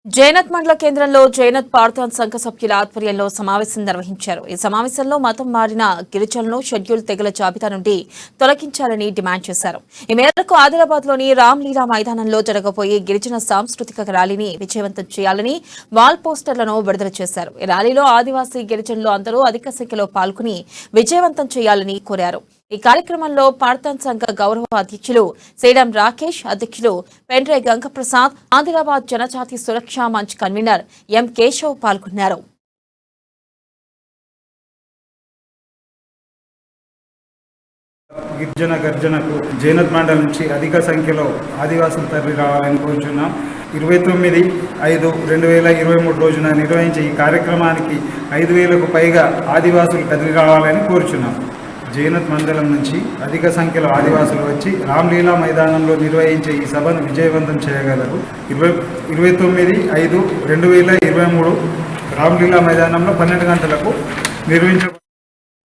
జైనత్ మండల కేంద్రంలో జైనత్ పార్థాన్ సంఘ సభ్యుల ఆధ్వర్యంలో సమావేశం నిర్వహించారు. ఈ సమావేశంలో మతం మారిన గిరిజనులను షెడ్యూల్ తెగల జాబితా నుండి తొలగించాలని డిమాండ్ చేశారు. ఈ మేరకు ఆదిలాబాద్లోని రామ్లీలా మైదానంలో జరగబోయే గిరిజన సాంస్కృతిక ర్యాలీని విజయవంతం చేయాలని వాల్ పోస్టర్లను విడుదల చేశారు. ఈ ర్యాలీలో ఆదివాసీ గిరిజనులు అందరూ అధిక సంఖ్యలో పాల్గొని విజయవంతం చేయాలని కోరారు. ఈ కార్యక్రమంలో పార్థాన్ సంఘ గౌరవ అధ్యక్షులు సేడం రాకేష్, అధ్యక్షులు పెండ్రే గంగప్రసాద్, ఆదిలాబాద్ జనజాతి సురక్షా మంచ్ కన్వీనర్ ఎం కేశవ్ పాల్గొన్నారు. గిరిజన గర్జనకు జైనత్ మండలి నుంచి అధిక సంఖ్యలో ఆదివాసులు తరలి రావాలని కోరుచున్నాం. 29/5/2023 రోజున నిర్వహించే ఈ కార్యక్రమానికి 5,000కు పైగా ఆదివాసులు తరలి రావాలని కోరుచున్నాం. జైనత్ మండలం నుంచి అధిక సంఖ్యలో ఆదివాసులు వచ్చి రామ్లీలా మైదానంలో నిర్వహించే ఈ సభను విజయవంతం చేయగలరు. 29/5/2023 రామ్లీలా మైదానంలో 12 గంటలకు నిర్వహించ